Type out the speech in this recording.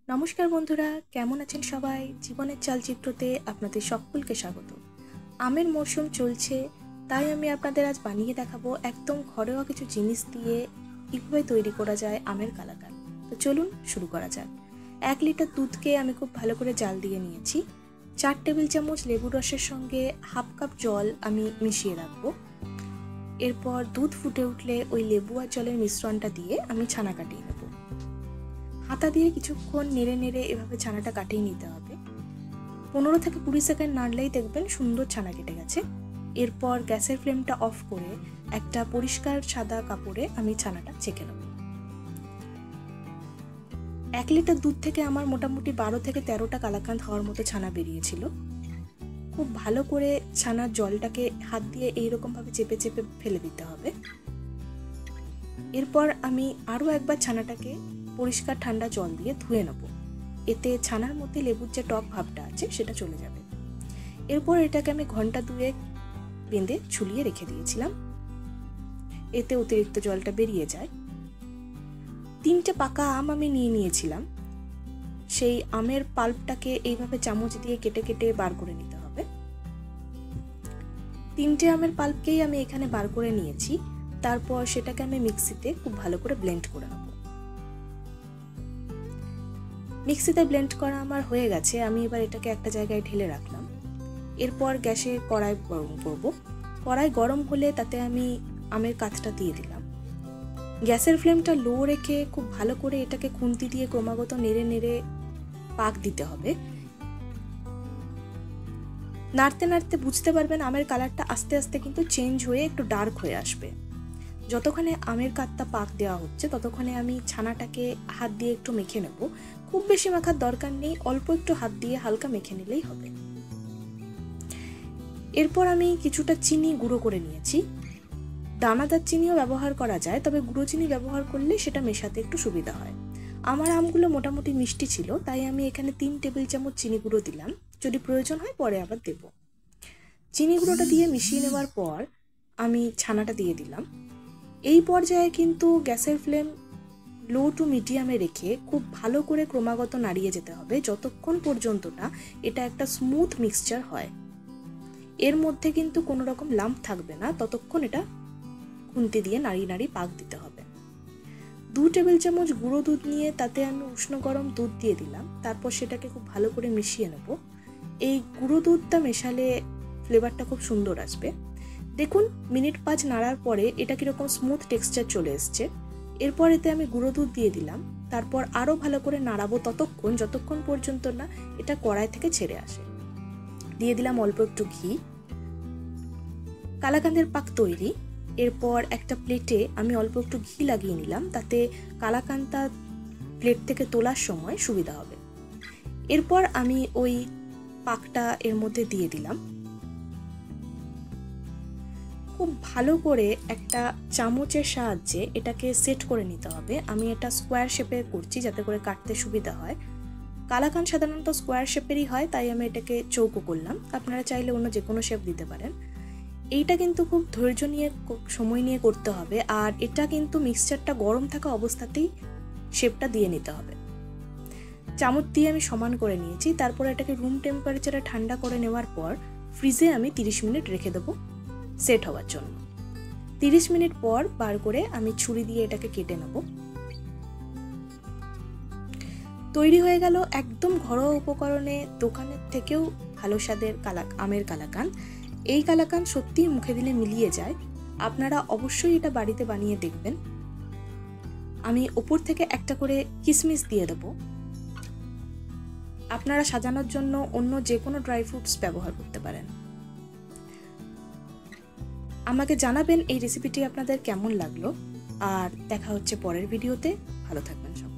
নমস্কার বন্ধুরা, কেমন আছেন সবাই? জীবনের চালচিত্রতে আপনাদের সকলকে স্বাগত। আমের মরশুম চলছে, তাই আমি আপনাদের আজ বানিয়ে দেখাবো একদম ঘরোয়া কিছু জিনিস দিয়ে কীভাবে তৈরি করা যায় আমের কালাকাঁদ। তো চলুন শুরু করা যাক। 1 লিটার দুধকে আমি খুব ভালো করে জাল দিয়ে নিয়েছি। 4 টেবিল চামচ লেবুর রসের সঙ্গে হাফ কাপ জল আমি মিশিয়ে রাখবো। এরপর দুধ ফুটে উঠলে ওই লেবু আর জলের মিশ্রণটা দিয়ে আমি ছানা কাটিয়ে নেব। হাতা দিয়ে কিছুক্ষণ নেড়ে নেড়ে এভাবে ছানাটা কাটিয়ে নিতে হবে। 15 থেকে 20 সেকেন্ড নাড়লেই দেখবেন সুন্দর ছানা কেটে গেছে। এরপর গ্যাসের ফ্লেমটা অফ করে একটা পরিষ্কার সাদা কাপড়ে আমি ছানাটা ছেঁকে নেব। 1 লিটার দুধ থেকে আমার মোটামুটি 12 থেকে 13টা কালাকাঁদ হওয়ার মতো ছানা বেরিয়েছিল। খুব ভালো করে ছানার জলটাকে হাত দিয়ে এইরকমভাবে চেপে চেপে ফেলে দিতে হবে। এরপর আমি আরও একবার ছানাটাকে পরিষ্কার ঠান্ডা জল দিয়ে ধুয়ে নেব। এতে ছানার মধ্যে লেবুর যে টক ভাবটা আছে সেটা চলে যাবে। এরপর এটাকে আমি ঘন্টা 2 বেঁধে ঝুলিয়ে রেখে দিয়েছিলাম, এতে অতিরিক্ত জলটা বেরিয়ে যায়। 3টে পাকা আম আমি নিয়ে নিয়েছিলাম। সেই আমের পাল্পটাকে এইভাবে চামচ দিয়ে কেটে কেটে বার করে নিতে হবে। 3টে আমের পাল্পকেই আমি এখানে বার করে নিয়েছি। তারপর সেটাকে আমি মিক্সিতে খুব ভালো করে ব্লেন্ড করে নেব। মিক্সিতে ব্লেন্ড করা আমার হয়ে গেছে। আমি এবার এটাকে একটা জায়গায় ঢেলে রাখলাম। এরপর গ্যাসে কড়াই গরম করব। কড়াই গরম হলে তাতে আমি আমের কাঁধটা দিয়ে দিলাম। গ্যাসের ফ্লেমটা লো রেখে খুব ভালো করে এটাকে খুন্তি দিয়ে ক্রমাগত নেড়ে নেড়ে পাক দিতে হবে। নাড়তে নাড়তে বুঝতে পারবেন আমের কালারটা আস্তে আস্তে কিন্তু চেঞ্জ হয়ে একটু ডার্ক হয়ে আসবে। যতক্ষণে আমের কাতটা পাক দেওয়া হচ্ছে ততক্ষণে আমি ছানাটাকে হাত দিয়ে একটু মেখে নেব। খুব বেশি মাখার দরকার নেই, অল্প একটু হাত দিয়ে হালকা মেখে নিলেই হবে। এরপর আমি কিছুটা চিনি গুঁড়ো করে নিয়েছি। দানাদার চিনিও ব্যবহার করা যায়, তবে গুঁড়ো চিনি ব্যবহার করলে সেটা মেশাতে একটু সুবিধা হয়। আমার আমগুলো মোটামুটি মিষ্টি ছিল, তাই আমি এখানে 3 টেবিল চামচ চিনি গুঁড়ো দিলাম। যদি প্রয়োজন হয় পরে আবার দেব। চিনি গুঁড়োটা দিয়ে মিশিয়ে নেওয়ার পর আমি ছানাটা দিয়ে দিলাম। এই পর্যায়ে কিন্তু গ্যাসের ফ্লেম লো টু মিডিয়ামে রেখে খুব ভালো করে ক্রমাগত নাড়িয়ে যেতে হবে যতক্ষণ পর্যন্ত না এটা একটা স্মুথ মিক্সচার হয়। এর মধ্যে কিন্তু কোনো রকম লাম্প থাকবে না, ততক্ষণ এটা খুন্তি দিয়ে নাড়িয়ে নাড়িয়ে পাক দিতে হবে। 2 টেবিল চামচ গুঁড়ো দুধ নিয়ে তাতে আমি উষ্ণ গরম দুধ দিয়ে দিলাম। তারপর সেটাকে খুব ভালো করে মিশিয়ে নেব। এই গুঁড়ো দুধটা মেশালে ফ্লেভারটা খুব সুন্দর আসবে। দেখুন মিনিট 5 নাড়ার পরে এটা কিরকম স্মুথ টেক্সচার চলে এসছে। এরপর এতে আমি গুঁড়ো দুধ দিয়ে দিলাম। তারপর আরও ভালো করে নাড়াবো যতক্ষণ পর্যন্ত না এটা কড়াই থেকে ছেড়ে আসে। দিয়ে দিলাম অল্প একটু ঘি। কালাকাঁদের পাক তৈরি। এরপর একটা প্লেটে আমি অল্প একটু ঘি লাগিয়ে নিলাম, তাতে কালাকাঁদটা প্লেট থেকে তোলার সময় সুবিধা হবে। এরপর আমি ওই পাকটা এর মধ্যে দিয়ে দিলাম। খুব ভালো করে একটা চামচের সাহায্যে এটাকে সেট করে নিতে হবে। আমি এটা স্কোয়ার শেপে করছি যাতে করে কাটতে সুবিধা হয়। কালাকাঁদ সাধারণত স্কোয়ার শেপেরই হয়, তাই আমি এটাকে চৌকো করলাম। আপনারা চাইলে অন্য যে কোনো শেপ দিতে পারেন। এইটা কিন্তু খুব ধৈর্য নিয়ে সময় নিয়ে করতে হবে, আর এটা কিন্তু মিক্সচারটা গরম থাকা অবস্থাতেই শেপটা দিয়ে নিতে হবে। চামচ দিয়ে আমি সমান করে নিয়েছি। তারপর এটাকে রুম টেম্পারেচারে ঠান্ডা করে নেওয়ার পর ফ্রিজে আমি 30 মিনিট রেখে দেবো সেট হওয়ার জন্য। 30 মিনিট পর বার করে আমি ছুরি দিয়ে এটাকে কেটে নেব। তৈরি হয়ে গেল একদম ঘরোয়া উপকরণে দোকানের থেকেও ভালো স্বাদের আমের কালাকাঁদ। এই কালাকাঁদ সত্যিই মুখে দিলে মিলিয়ে যায়। আপনারা অবশ্যই এটা বাড়িতে বানিয়ে দেখবেন। আমি ওপর থেকে একটা করে কিশমিশ দিয়ে দেবো। আপনারা সাজানোর জন্য অন্য যে কোনো ড্রাই ফ্রুটস ব্যবহার করতে পারেন। আমাকে জানাবেন এই রেসিপিটি আপনাদের কেমন লাগলো, আর দেখা হচ্ছে পরের ভিডিওতে। ভালো থাকবেন সবাই।